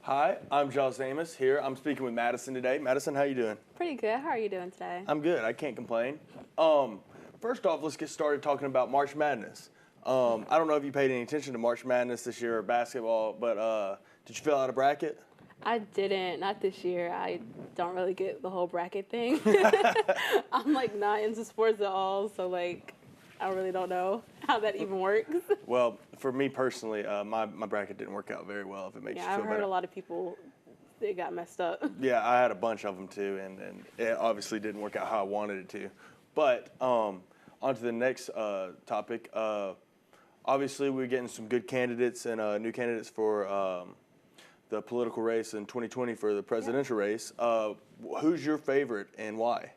Hi, I'm Giles here. I'm speaking with Madison today. Madison, how you doing? Pretty good. How are you doing today? I'm good. I can't complain. First off, let's get started talking about March Madness. I don't know if you paid any attention to March Madness this year or basketball, but did you fill out a bracket? I didn't. Not this year. I don't really get the whole bracket thing. I'm like not into sports at all, so like I really don't know how that even works. Well, for me personally, my bracket didn't work out very well, if it makes you Yeah, feel I've better. heard a lot of people they got messed up. Yeah, I had a bunch of them too, and it obviously didn't work out how I wanted it to. But on to the next topic. Obviously, we're getting some good candidates and new candidates for the political race in 2020 for the presidential race. Who's your favorite and why?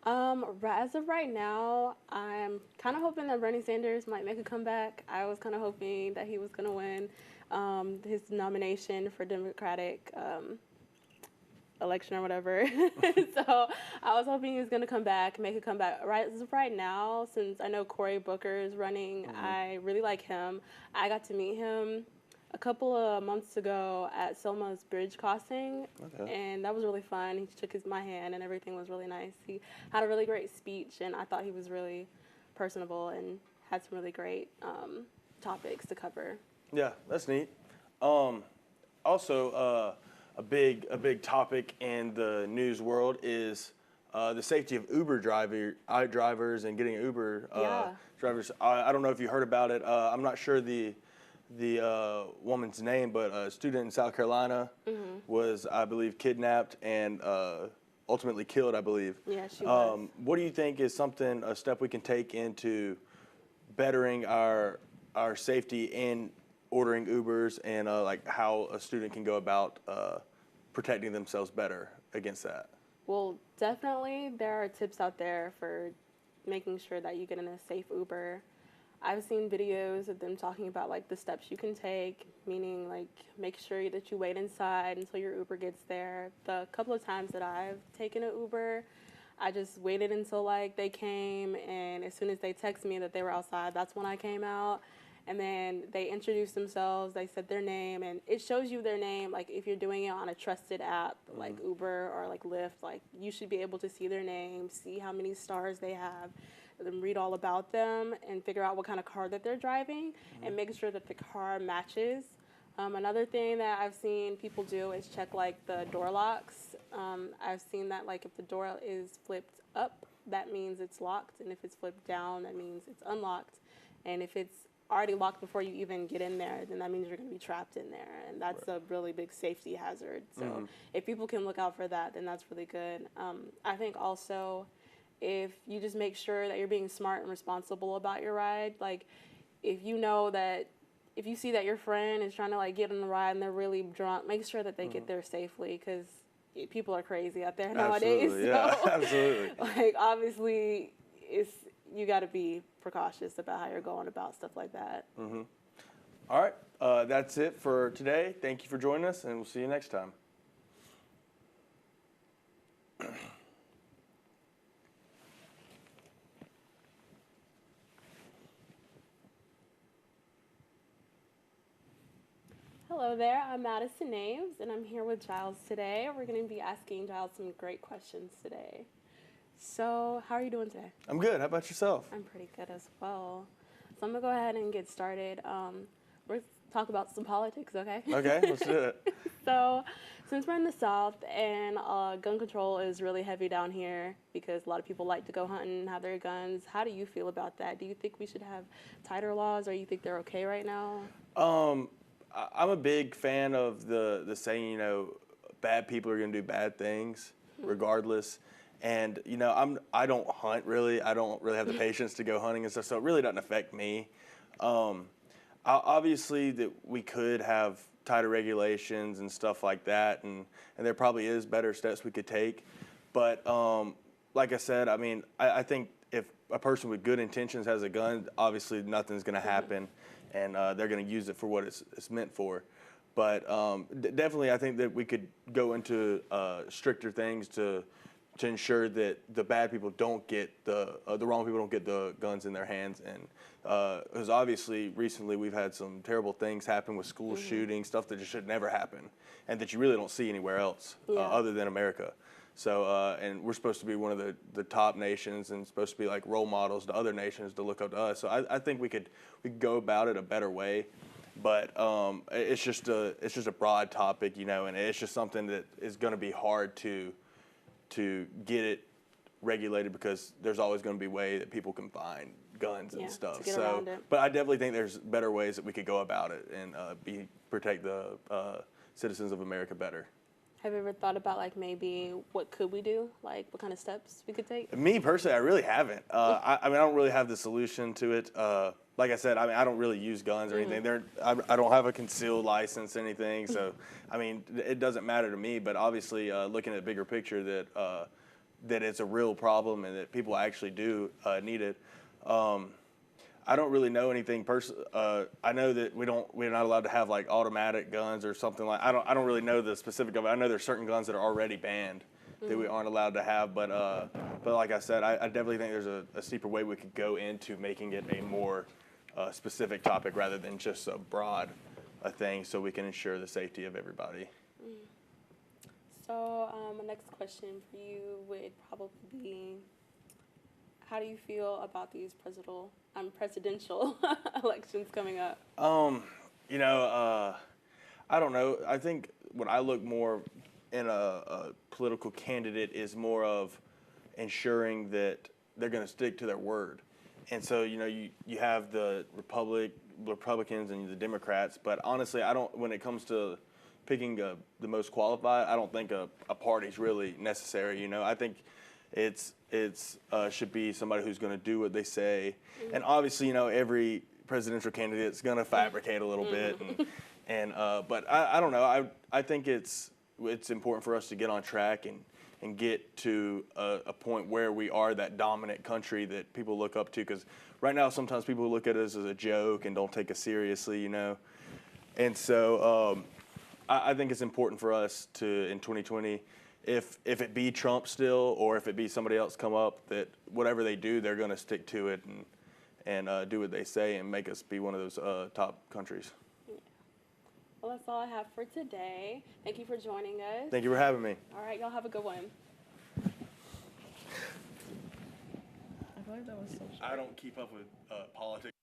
As of right now, I'm kind of hoping that Bernie Sanders might make a comeback. I was kind of hoping that he was going to win his nomination for Democratic election or whatever. So I was hoping he was going to come back, make a comeback. As of right now, since I know Cory Booker is running, I really like him. I got to meet him a couple of months ago at Selma's Bridge Crossing, and that was really fun. He shook my hand, and everything was really nice. He had a really great speech, and I thought he was really personable and had some really great topics to cover. Yeah, that's neat. Also, a big topic in the news world is the safety of Uber drivers and getting Uber drivers. I don't know if you heard about it. I'm not sure the woman's name, but a student in South Carolina was, I believe, kidnapped and ultimately killed, I believe. Yeah, she was. What do you think is a step we can take into bettering our safety in ordering Ubers and like how a student can go about protecting themselves better against that? Well, definitely there are tips out there for making sure that you get in a safe Uber. I've seen videos of them talking about like the steps you can take, meaning like make sure that you wait inside until your Uber gets there. The couple of times that I've taken an Uber, I just waited until like they came, and as soon as they texted me that they were outside, that's when I came out. And then they introduced themselves, they said their name, and it shows you their name. Like if you're doing it on a trusted app like Uber or like Lyft, like you should be able to see their name, see how many stars they have, then read all about them and figure out what kind of car that they're driving and make sure that the car matches. Another thing that I've seen people do is check like the door locks. I've seen that like if the door is flipped up, that means it's locked, and if it's flipped down, that means it's unlocked. And if it's already locked before you even get in there, then that means you're going to be trapped in there, and that's a really big safety hazard. So if people can look out for that, then that's really good. I think also if you just make sure that you're being smart and responsible about your ride, like if you see that your friend is trying to like get on the ride and they're really drunk, make sure that they get there safely, because people are crazy out there nowadays. Absolutely, yeah, absolutely. Like obviously you got to be precautious about how you're going about stuff like that. All right, that's it for today. Thank you for joining us, and we'll see you next time. Hello there, I'm Madison and I'm here with Giles today. We're going to be asking Giles some great questions today. So, how are you doing today? I'm good. How about yourself? I'm pretty good as well. So I'm going to go ahead and get started. We're going to talk about some politics, okay? Okay, let's do it. So, since we're in the South and gun control is really heavy down here because a lot of people like to go hunting and have their guns, how do you feel about that? Do you think we should have tighter laws, or you think they're okay right now? I'm a big fan of the saying, you know, bad people are going to do bad things regardless. And, you know, I don't hunt really. I don't really have the patience to go hunting and stuff, so it really doesn't affect me. Obviously that we could have tighter regulations and stuff like that, and there probably is better steps we could take. But like I said, I mean, I think if a person with good intentions has a gun, obviously nothing's going to happen, and they're going to use it for what it's meant for. But definitely I think that we could go into stricter things to to ensure that the bad people don't get the wrong people don't get the guns in their hands. And because obviously recently we've had some terrible things happen with school shootings, stuff that just should never happen, and that you really don't see anywhere else other than America. So, and we're supposed to be one of the top nations and supposed to be like role models to other nations to look up to us. So I think we could go about it a better way, but it's just a broad topic, you know, and it's just something that is going to be hard to get it regulated because there's always going to be a way that people can find guns and stuff. So, but I definitely think there's better ways that we could go about it and protect the citizens of America better. Have you ever thought about, like, maybe what could we do? Like, what kind of steps we could take? Me, personally, I really haven't. I mean, I don't really have the solution to it. Like I said, I mean, I don't really use guns or anything. I don't have a concealed license or anything. So, I mean, it doesn't matter to me. But obviously, looking at the bigger picture that it's a real problem and that people actually do need it. I don't really know anything I know that we're not allowed to have like automatic guns or something like. I don't really know the specific of it. I know there's certain guns that are already banned that we aren't allowed to have. But like I said, I definitely think there's a steeper way we could go into making it a more specific topic rather than just a broad thing, so we can ensure the safety of everybody. So my next question for you would probably be, how do you feel about these presidential elections coming up? You know, I don't know. I think what I look more in a political candidate is more of ensuring that they're going to stick to their word. And so, you know, you have the Republicans and the Democrats, but honestly, when it comes to picking the most qualified, I don't think a party's really necessary. You know, I think it's should be somebody who's going to do what they say. And obviously, you know, every presidential candidate is going to fabricate a little bit. But I don't know. I think it's important for us to get on track and get to a point where we are that dominant country that people look up to. Because right now, sometimes people look at us as a joke and don't take us seriously, you know. And so I think it's important for us to, in 2020, if it be Trump still or if it be somebody else come up, that whatever they do, they're going to stick to it and do what they say and make us be one of those top countries. Yeah. Well, that's all I have for today. Thank you for joining us. Thank you for having me. All right, y'all have a good one. I feel like that was so short. I don't keep up with politics.